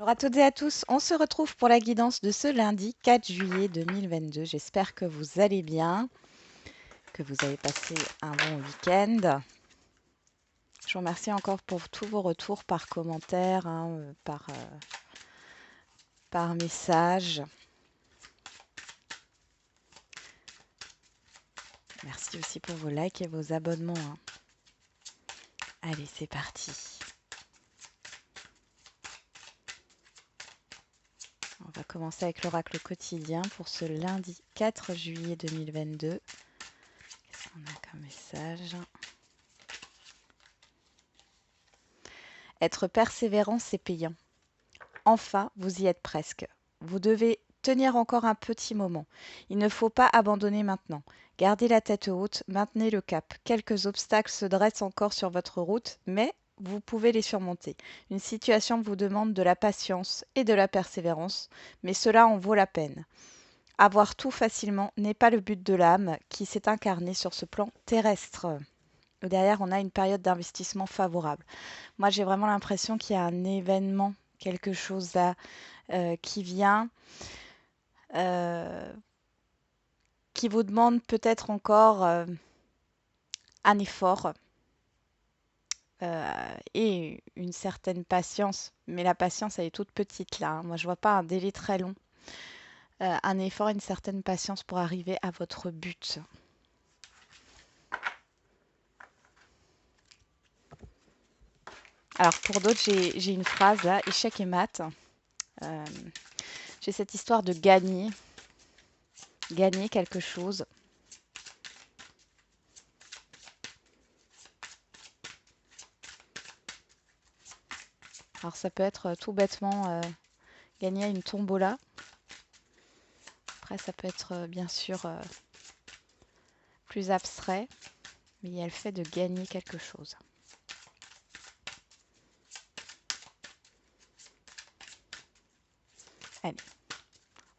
Bonjour à toutes et à tous, on se retrouve pour la guidance de ce lundi 4 juillet 2022. J'espère que vous allez bien, que vous avez passé un bon week-end. Je vous remercie encore pour tous vos retours par commentaire, par message. Merci aussi pour vos likes et vos abonnements. Allez, c'est parti. On va commencer avec l'oracle quotidien pour ce lundi 4 juillet 2022. Qu'est-ce qu'on a comme message? Être persévérant, c'est payant. Enfin, vous y êtes presque. Vous devez tenir encore un petit moment. Il ne faut pas abandonner maintenant. Gardez la tête haute, maintenez le cap. Quelques obstacles se dressent encore sur votre route, mais vous pouvez les surmonter. Une situation vous demande de la patience et de la persévérance, mais cela en vaut la peine. Avoir tout facilement n'est pas le but de l'âme qui s'est incarnée sur ce plan terrestre. Derrière, on a une période d'investissement favorable. Moi, j'ai vraiment l'impression qu'il y a un événement, quelque chose qui vient, euh, qui vous demande peut-être encore un effort et une certaine patience. Mais la patience, elle est toute petite là, hein. Moi, je vois pas un délai très long. Un effort et une certaine patience pour arriver à votre but. Alors, pour d'autres, j'ai une phrase là, échec et maths. Euh, j'ai cette histoire de gagner quelque chose. Alors, ça peut être tout bêtement gagner à une tombola. Après, ça peut être bien sûr plus abstrait, mais il y a le fait de gagner quelque chose. Allez,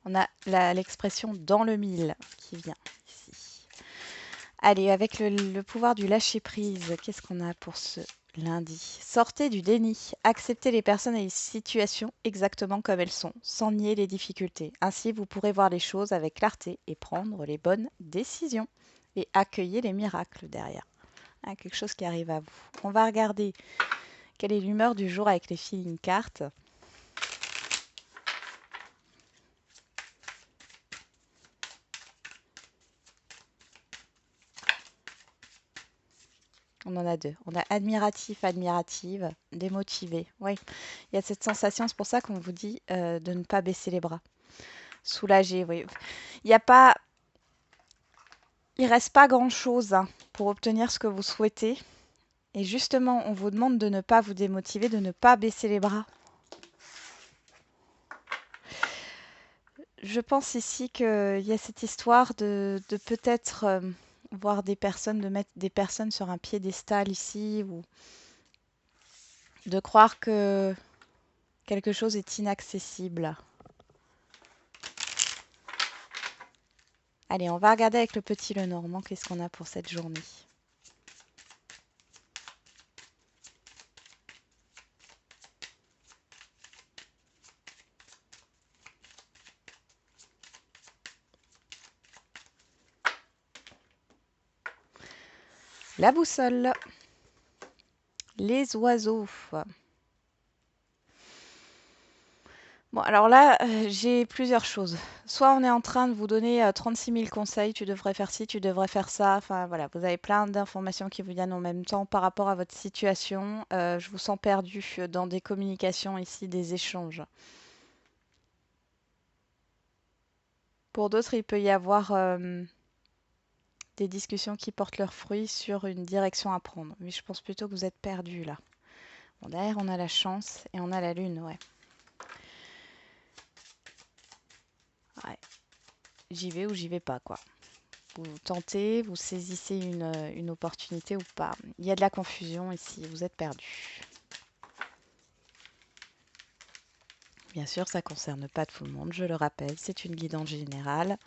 on a l'expression dans le mille qui vient ici. Allez, avec le pouvoir du lâcher-prise, qu'est-ce qu'on a pour ce lundi? Sortez du déni, acceptez les personnes et les situations exactement comme elles sont, sans nier les difficultés. Ainsi, vous pourrez voir les choses avec clarté et prendre les bonnes décisions. Et accueillir les miracles derrière. Ah, quelque chose qui arrive à vous. On va regarder quelle est l'humeur du jour avec les feeling cartes. On en a deux. On a admiratif, admirative, démotivé. Oui, il y a cette sensation, c'est pour ça qu'on vous dit de ne pas baisser les bras. Soulagé, oui. Il n'y a pas, il reste pas grand-chose pour obtenir ce que vous souhaitez. Et justement, on vous demande de ne pas vous démotiver, de ne pas baisser les bras. Je pense ici qu'il y a cette histoire de peut-être voir des personnes, de mettre des personnes sur un piédestal ici, ou de croire que quelque chose est inaccessible. Allez, on va regarder avec le petit Lenormand qu'est-ce qu'on a pour cette journée. La boussole. Les oiseaux. Bon, alors là, j'ai plusieurs choses. Soit on est en train de vous donner 36 000 conseils, tu devrais faire ci, tu devrais faire ça. Enfin voilà, vous avez plein d'informations qui vous viennent en même temps par rapport à votre situation. Je vous sens perdu dans des communications ici, des échanges. Pour d'autres, il peut y avoir des discussions qui portent leurs fruits sur une direction à prendre. Mais je pense plutôt que vous êtes perdu là. Bon, derrière, on a la chance et on a la lune, ouais. Ouais. J'y vais ou j'y vais pas, quoi. Vous tentez, vous saisissez une opportunité ou pas. Il y a de la confusion ici, vous êtes perdu. Bien sûr, ça ne concerne pas tout le monde, je le rappelle, c'est une guidance générale.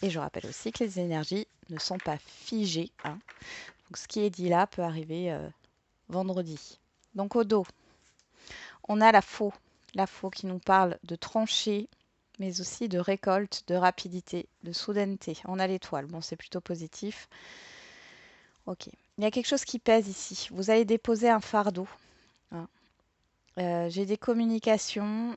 Et je rappelle aussi que les énergies ne sont pas figées, hein. Donc ce qui est dit là peut arriver vendredi. Donc au dos, On a la faux qui nous parle de tranchée, mais aussi de récolte, de rapidité, de soudaineté. On a l'étoile, bon c'est plutôt positif. Ok, il y a quelque chose qui pèse ici. Vous allez déposer un fardeau, hein. J'ai des communications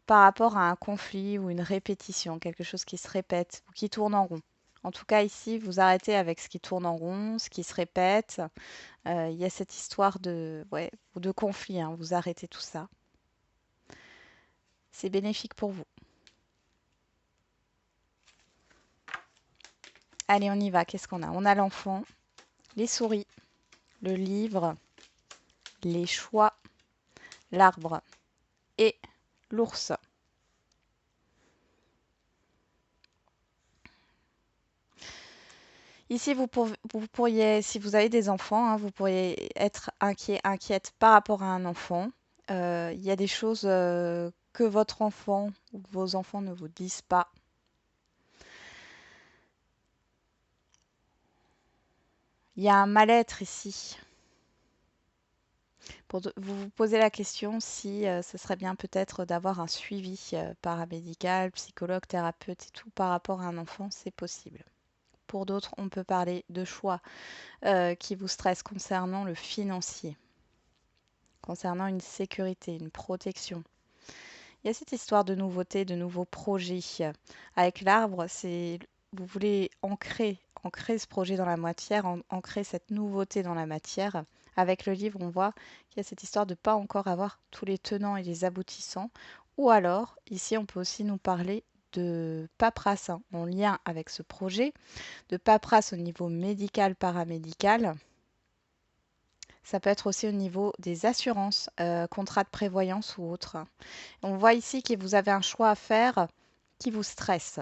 par rapport à un conflit ou une répétition, quelque chose qui se répète ou qui tourne en rond. En tout cas, ici, vous arrêtez avec ce qui tourne en rond, ce qui se répète. Il y a cette histoire ouais, ou de conflit, hein. Vous arrêtez tout ça. C'est bénéfique pour vous. Allez, on y va. Qu'est-ce qu'on a? On a l'enfant, les souris, le livre, les choix, l'arbre et l'ours. Ici, vous pourriez, si vous avez des enfants, hein, vous pourriez être inquiète par rapport à un enfant. Il y a des choses que votre enfant ou que vos enfants ne vous disent pas. Il y a un mal-être ici. Vous vous posez la question si ce serait bien peut-être d'avoir un suivi paramédical, psychologue, thérapeute et tout par rapport à un enfant, c'est possible. Pour d'autres, on peut parler de choix qui vous stressent concernant le financier, concernant une sécurité, une protection. Il y a cette histoire de nouveauté, de nouveaux projets. Avec l'arbre, vous voulez ancrer ce projet dans la matière, ancrer cette nouveauté dans la matière. Avec le livre, on voit qu'il y a cette histoire de ne pas encore avoir tous les tenants et les aboutissants. Ou alors, ici, on peut aussi nous parler de paperasse, hein, en lien avec ce projet, de paperasse au niveau médical, paramédical. Ça peut être aussi au niveau des assurances, contrats de prévoyance ou autres. On voit ici que vous avez un choix à faire qui vous stresse.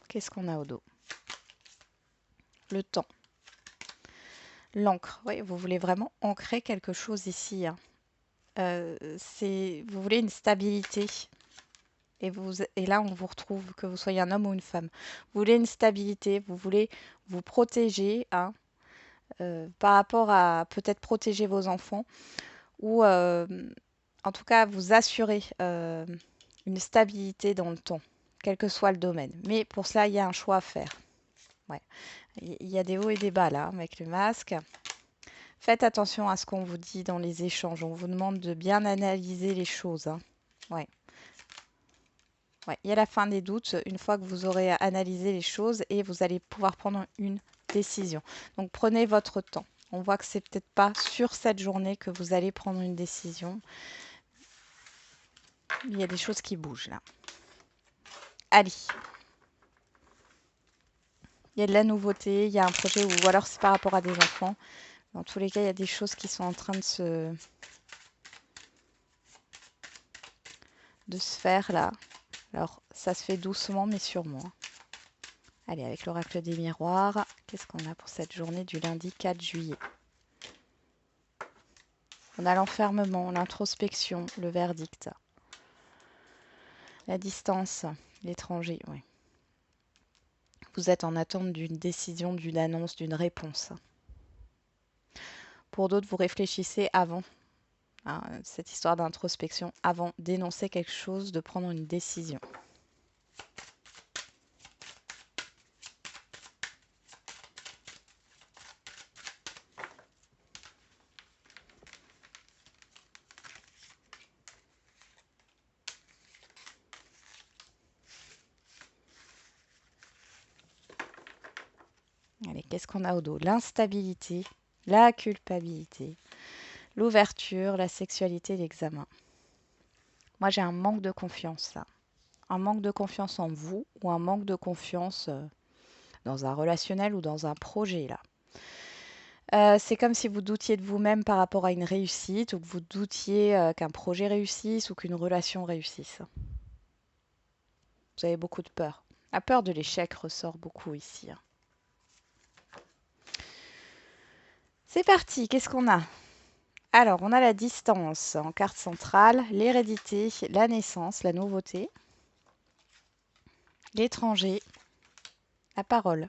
Qu'est-ce qu'on a au dos? Le temps. L'encre. Oui, vous voulez vraiment ancrer quelque chose ici, hein. Vous voulez une stabilité. Et là, on vous retrouve, que vous soyez un homme ou une femme. Vous voulez une stabilité, vous voulez vous protéger, hein, par rapport à peut-être protéger vos enfants ou en tout cas vous assurer une stabilité dans le temps, quel que soit le domaine. Mais pour cela, il y a un choix à faire. Ouais. Il y a des hauts et des bas là avec le masque. Faites attention à ce qu'on vous dit dans les échanges. On vous demande de bien analyser les choses, hein. Ouais. Ouais. Il y a la fin des doutes une fois que vous aurez analysé les choses et vous allez pouvoir prendre une décision. Donc prenez votre temps. On voit que c'est peut-être pas sur cette journée que vous allez prendre une décision. Il y a des choses qui bougent là. Allez. Il y a de la nouveauté, il y a un projet ou alors c'est par rapport à des enfants. Dans tous les cas, il y a des choses qui sont en train de se faire là. Alors, ça se fait doucement mais sûrement. Allez, avec l'oracle des miroirs, qu'est-ce qu'on a pour cette journée du lundi 4 juillet? On a l'enfermement, l'introspection, le verdict, la distance, l'étranger, oui. Vous êtes en attente d'une décision, d'une annonce, d'une réponse. Pour d'autres, vous réfléchissez avant, hein, cette histoire d'introspection, avant d'énoncer quelque chose, de prendre une décision. Allez, qu'est-ce qu'on a au dos? L'instabilité, la culpabilité, l'ouverture, la sexualité, l'examen. Moi, j'ai un manque de confiance là. Un manque de confiance en vous ou un manque de confiance dans un relationnel ou dans un projet là. C'est comme si vous doutiez de vous-même par rapport à une réussite ou que vous doutiez qu'un projet réussisse ou qu'une relation réussisse. Vous avez beaucoup de peur. La peur de l'échec ressort beaucoup ici, hein. C'est parti, qu'est-ce qu'on a? Alors, on a la distance en carte centrale, l'hérédité, la naissance, la nouveauté, l'étranger, la parole.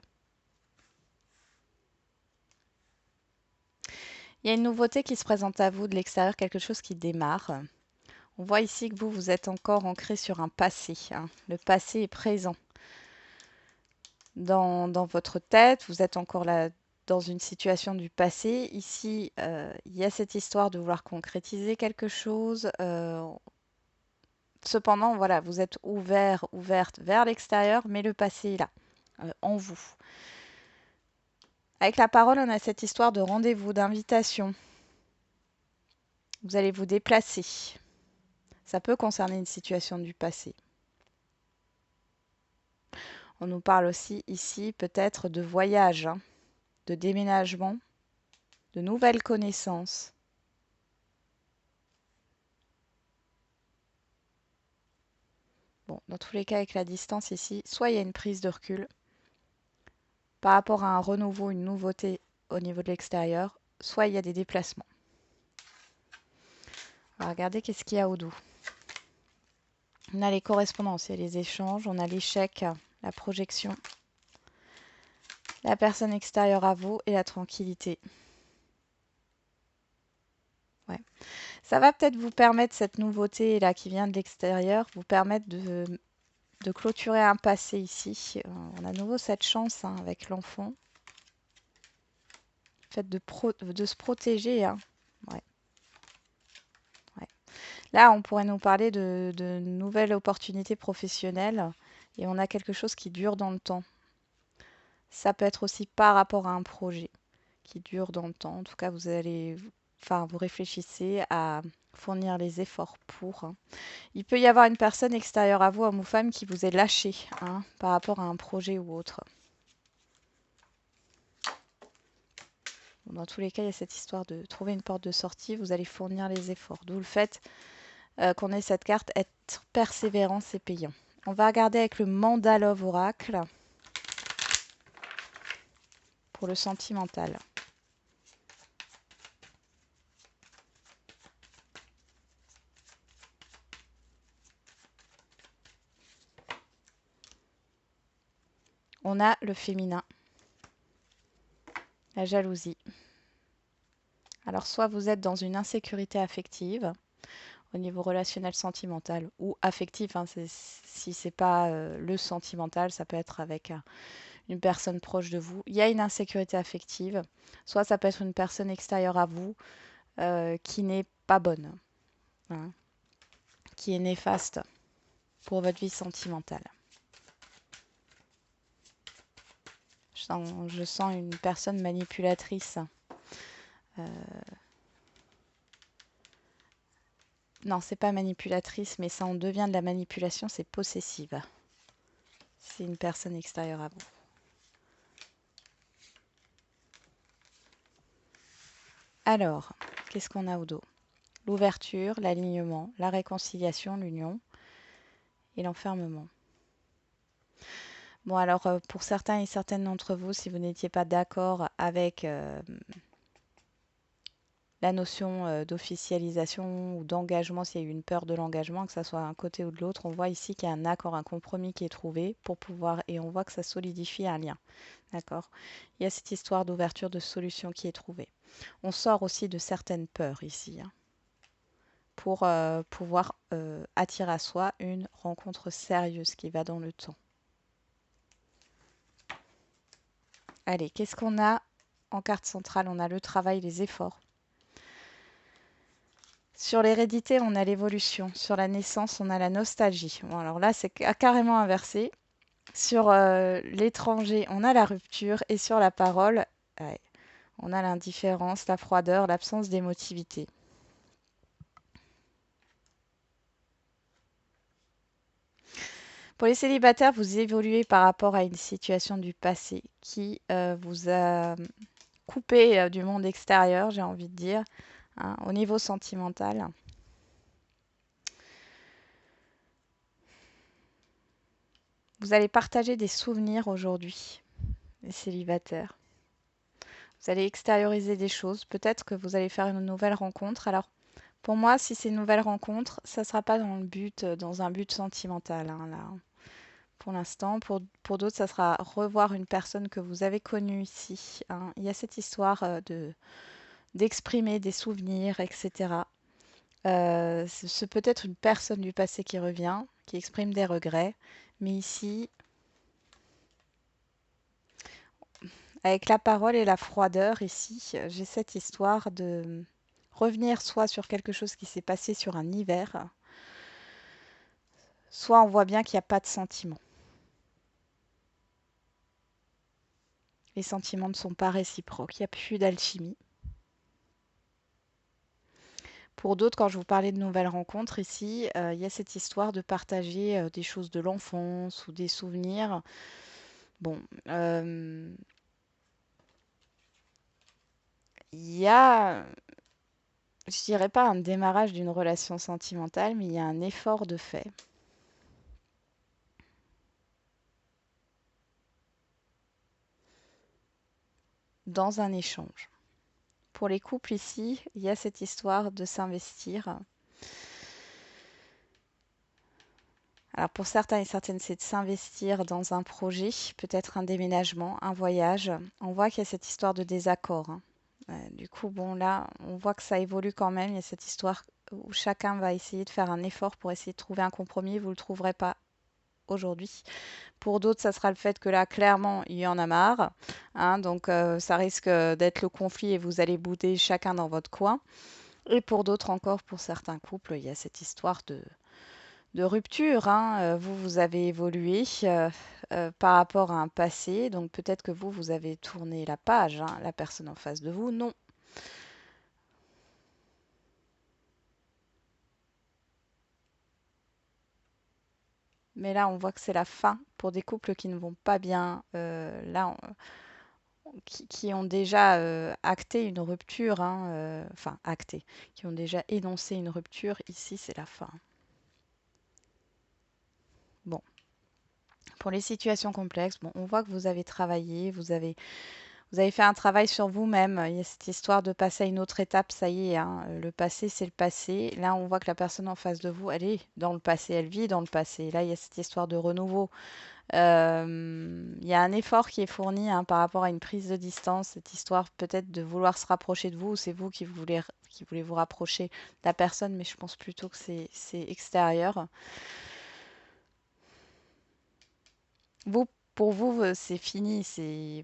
Il y a une nouveauté qui se présente à vous de l'extérieur, quelque chose qui démarre. On voit ici que vous, vous êtes encore ancré sur un passé, hein. Le passé est présent dans votre tête. Vous êtes encore là dans une situation du passé. Ici, il y a cette histoire de vouloir concrétiser quelque chose. Cependant, voilà, vous êtes ouvert, ouverte vers l'extérieur, mais le passé est là, en vous. Avec la parole, on a cette histoire de rendez-vous, d'invitation. Vous allez vous déplacer. Ça peut concerner une situation du passé. On nous parle aussi ici peut-être de voyage, hein, de déménagement, de nouvelles connaissances. Bon, dans tous les cas, avec la distance ici, soit il y a une prise de recul par rapport à un renouveau, une nouveauté au niveau de l'extérieur, soit il y a des déplacements. On va regarder qu'est-ce qu'il y a au dos. On a les correspondances, il y a les échanges, on a l'échec, la projection, la personne extérieure à vous et la tranquillité. Ouais. Ça va peut-être vous permettre, cette nouveauté là qui vient de l'extérieur, vous permettre de clôturer un passé ici. On a à nouveau cette chance, hein, avec l'enfant. Le fait de se protéger, hein. Ouais. Ouais. Là, on pourrait nous parler de nouvelles opportunités professionnelles et on a quelque chose qui dure dans le temps. Ça peut être aussi par rapport à un projet qui dure dans le temps. En tout cas, vous réfléchissez à fournir les efforts pour, hein. Il peut y avoir une personne extérieure à vous, homme ou femme, qui vous est lâché, hein, par rapport à un projet ou autre. Bon, dans tous les cas, il y a cette histoire de trouver une porte de sortie. Vous allez fournir les efforts. D'où le fait qu'on ait cette carte, être persévérant, c'est payant. On va regarder avec le Mandala Oracle pour le sentimental. On a le féminin, la jalousie. Alors, soit vous êtes dans une insécurité affective au niveau relationnel sentimental ou affectif, hein, si c'est pas le sentimental, ça peut être avec une personne proche de vous. Il y a une insécurité affective, soit ça peut être une personne extérieure à vous qui n'est pas bonne, hein, qui est néfaste pour votre vie sentimentale. Je sens une personne manipulatrice. Non, c'est pas manipulatrice, mais ça en devient de la manipulation, c'est possessive. C'est une personne extérieure à vous. Alors, qu'est-ce qu'on a au dos? L'ouverture, l'alignement, la réconciliation, l'union et l'enfermement. Bon, alors pour certains et certaines d'entre vous, si vous n'étiez pas d'accord avec la notion d'officialisation ou d'engagement, s'il y a eu une peur de l'engagement, que ce soit d'un côté ou de l'autre, on voit ici qu'il y a un accord, un compromis qui est trouvé pour pouvoir, et on voit que ça solidifie un lien. D'accord? Il y a cette histoire d'ouverture, de solution qui est trouvée. On sort aussi de certaines peurs ici, hein, pour pouvoir attirer à soi une rencontre sérieuse qui va dans le temps. Allez, qu'est-ce qu'on a en carte centrale? On a le travail, les efforts. Sur l'hérédité, on a l'évolution. Sur la naissance, on a la nostalgie. Bon, alors là, c'est carrément inversé. Sur l'étranger, on a la rupture. Et sur la parole, ouais, on a l'indifférence, la froideur, l'absence d'émotivité. Pour les célibataires, vous évoluez par rapport à une situation du passé qui vous a coupé du monde extérieur, j'ai envie de dire, hein, au niveau sentimental. Vous allez partager des souvenirs aujourd'hui, les célibataires. Vous allez extérioriser des choses. Peut-être que vous allez faire une nouvelle rencontre. Alors, pour moi, si c'est une nouvelle rencontre, ça ne sera pas dans un but sentimental, hein, là. Pour l'instant, pour d'autres, ça sera revoir une personne que vous avez connue ici, hein. Il y a cette histoire d'exprimer des souvenirs, etc. C'est peut-être une personne du passé qui revient, qui exprime des regrets. Mais ici, avec la parole et la froideur, ici, j'ai cette histoire de revenir soit sur quelque chose qui s'est passé sur un hiver, soit on voit bien qu'il n'y a pas de sentiments. Les sentiments ne sont pas réciproques, il n'y a plus d'alchimie. Pour d'autres, quand je vous parlais de nouvelles rencontres ici, il y a cette histoire de partager des choses de l'enfance ou des souvenirs. Bon, il y a, je dirais pas un démarrage d'une relation sentimentale, mais il y a un effort de fait dans un échange. Pour les couples ici, il y a cette histoire de s'investir. Alors pour certains et certaines, c'est de s'investir dans un projet, peut-être un déménagement, un voyage. On voit qu'il y a cette histoire de désaccord, hein. Du coup, bon, là, on voit que ça évolue quand même. Il y a cette histoire où chacun va essayer de faire un effort pour essayer de trouver un compromis. Vous ne le trouverez pas aujourd'hui. Pour d'autres, ça sera le fait que là, clairement, il y en a marre, hein. Donc, ça risque d'être le conflit et vous allez bouder chacun dans votre coin. Et pour d'autres encore, pour certains couples, il y a cette histoire de rupture, hein. Vous avez évolué par rapport à un passé. Donc, peut-être que vous avez tourné la page, hein. La personne en face de vous, non. Mais là, on voit que c'est la fin pour des couples qui ne vont pas bien. Là, qui ont déjà acté une rupture, hein, enfin acté, qui ont déjà énoncé une rupture. Ici, c'est la fin. Bon, pour les situations complexes, bon, on voit que vous avez travaillé, vous avez fait un travail sur vous-même. Il y a cette histoire de passer à une autre étape, ça y est, hein. Le passé, c'est le passé. Là, on voit que la personne en face de vous, elle est dans le passé, elle vit dans le passé. Là, il y a cette histoire de renouveau. Il y a un effort qui est fourni, hein, par rapport à une prise de distance, cette histoire peut-être de vouloir se rapprocher de vous, c'est vous qui voulez vous rapprocher de la personne, mais je pense plutôt que c'est extérieur. Vous, pour vous, c'est fini,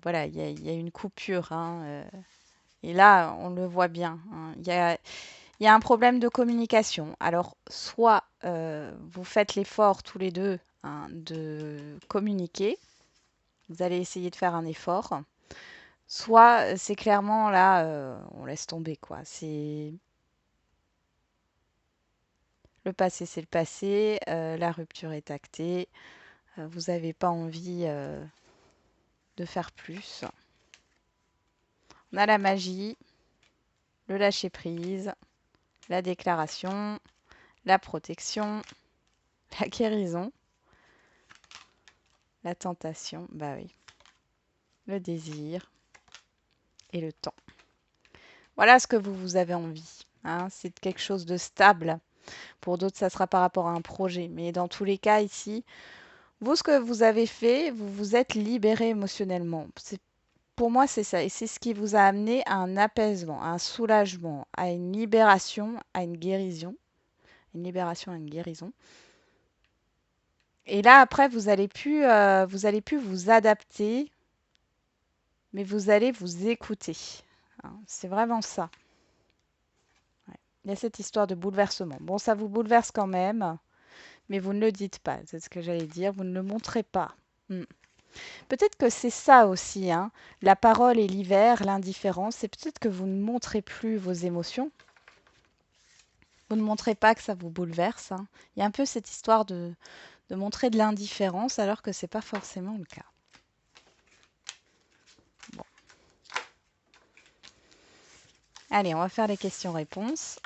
voilà, il y a une coupure, hein, et là, on le voit bien, hein. Il y a un problème de communication. Alors, soit vous faites l'effort tous les deux, hein, de communiquer, vous allez essayer de faire un effort. Soit c'est clairement là, on laisse tomber quoi. C'est le passé, c'est le passé. La rupture est actée. Vous n'avez pas envie de faire plus. On a la magie, le lâcher prise, la déclaration, la protection, la guérison, la tentation, bah oui, le désir et le temps. Voilà ce que vous avez envie, hein. C'est quelque chose de stable. Pour d'autres, ça sera par rapport à un projet. Mais dans tous les cas, ici, vous, ce que vous avez fait, vous vous êtes libéré émotionnellement. Pour moi, c'est ça. Et c'est ce qui vous a amené à un apaisement, à un soulagement, à une libération, à une guérison. Une libération, à une guérison. Et là, après, vous allez plus vous adapter, mais vous allez vous écouter, hein. C'est vraiment ça. Ouais. Il y a cette histoire de bouleversement. Bon, ça vous bouleverse quand même, mais vous ne le dites pas. C'est ce que j'allais dire. Vous ne le montrez pas. Hmm. Peut-être que c'est ça aussi, hein. La parole et l'hiver, l'indifférence, c'est peut-être que vous ne montrez plus vos émotions. Vous ne montrez pas que ça vous bouleverse, hein. Il y a un peu cette histoire de montrer de l'indifférence alors que c'est pas forcément le cas. Bon. Allez, on va faire les questions-réponses.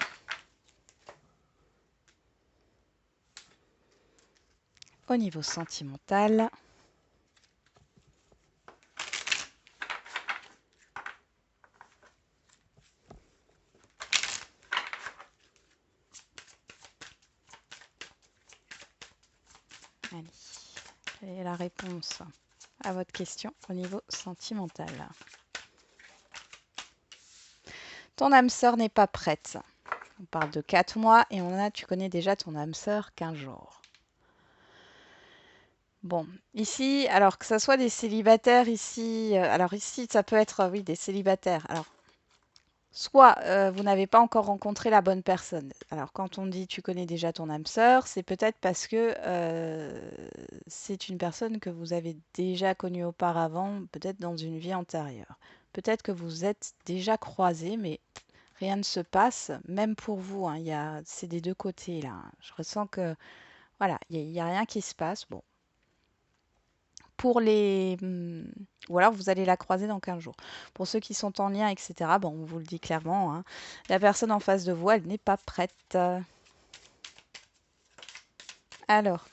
Au niveau sentimental, allez, quelle est la réponse à votre question au niveau sentimental? Ton âme sœur n'est pas prête. On parle de 4 mois et on a, tu connais déjà ton âme sœur, 15 jours. Bon, ici, alors que ça soit des célibataires ici, alors ici, ça peut être, oui, des célibataires. Alors, soit vous n'avez pas encore rencontré la bonne personne. Alors, quand on dit tu connais déjà ton âme sœur, c'est peut-être parce que c'est une personne que vous avez déjà connue auparavant, peut-être dans une vie antérieure. Peut-être que vous êtes déjà croisés, mais rien ne se passe, même pour vous. Hein, c'est des deux côtés là. Hein. Je ressens que, voilà, il n'y a rien qui se passe. Bon. Pour les... Ou alors vous allez la croiser dans 15 jours. Pour ceux qui sont en lien, etc., bon, on vous le dit clairement, hein, la personne en face de vous, elle n'est pas prête. Alors,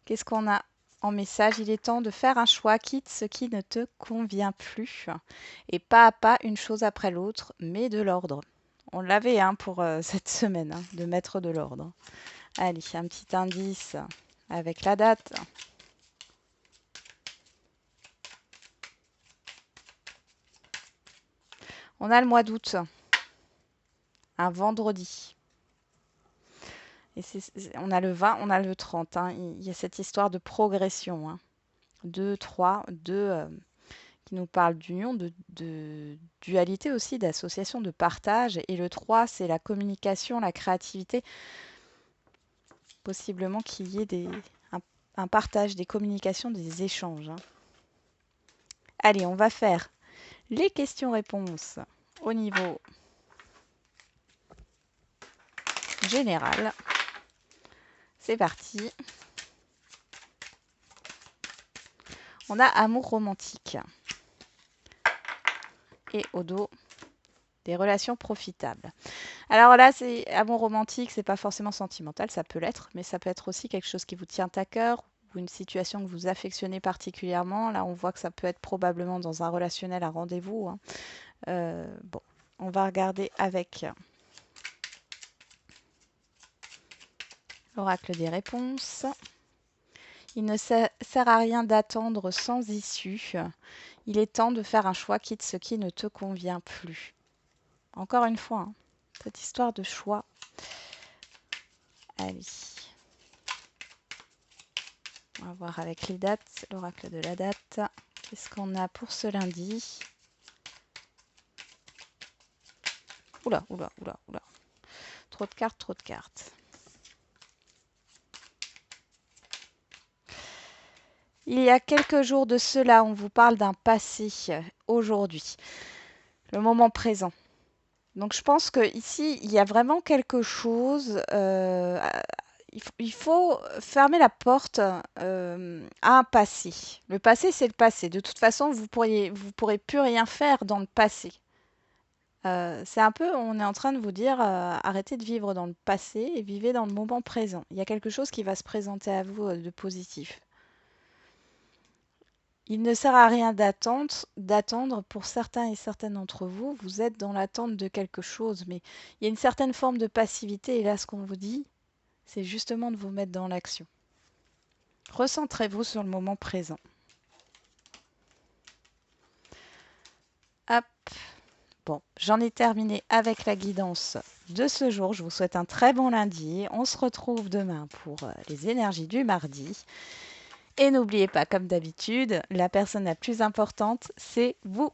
qu'est-ce qu'on a en message? Il est temps de faire un choix, quitte ce qui ne te convient plus. Et pas à pas, une chose après l'autre, mais de l'ordre. On l'avait hein, pour cette semaine, hein, de mettre de l'ordre. Allez, un petit indice avec la date. On a le mois d'août, un vendredi. Et on a le 20, on a le 30. Hein. Il y a cette histoire de progression. Hein. 2, 3, 2 qui nous parle d'union, de dualité aussi, d'association, de partage. Et le 3, c'est la communication, la créativité. Possiblement qu'il y ait un partage, des communications, des échanges. Hein. Allez, on va faire les questions-réponses au niveau général. C'est parti. On a amour romantique. Et au dos, des relations profitables. Alors là, c'est amour romantique, c'est pas forcément sentimental, ça peut l'être, mais ça peut être aussi quelque chose qui vous tient à cœur ou une situation que vous affectionnez particulièrement. Là, on voit que ça peut être probablement dans un relationnel, un rendez-vous. Hein. Bon, on va regarder avec l'oracle des réponses. Il ne sert à rien d'attendre sans issue. Il est temps de faire un choix, quitte ce qui ne te convient plus. Encore une fois, hein, cette histoire de choix. Allez. On va voir avec les dates, l'oracle de la date. Qu'est-ce qu'on a pour ce lundi? Oula, oula, oula, oula. Trop de cartes, trop de cartes. Il y a quelques jours de cela, on vous parle d'un passé aujourd'hui, le moment présent. Donc je pense qu'ici, il y a vraiment quelque chose. Il faut fermer la porte à un passé. Le passé, c'est le passé. De toute façon, vous pourrez plus rien faire dans le passé. C'est un peu, on est en train de vous dire, arrêtez de vivre dans le passé et vivez dans le moment présent. Il y a quelque chose qui va se présenter à vous de positif. Il ne sert à rien d'attendre pour certains et certaines d'entre vous. Vous êtes dans l'attente de quelque chose, mais il y a une certaine forme de passivité. Et là, ce qu'on vous dit, c'est justement de vous mettre dans l'action. Recentrez-vous sur le moment présent. Hop. Bon, j'en ai terminé avec la guidance de ce jour. Je vous souhaite un très bon lundi. On se retrouve demain pour les énergies du mardi. Et n'oubliez pas, comme d'habitude, la personne la plus importante, c'est vous.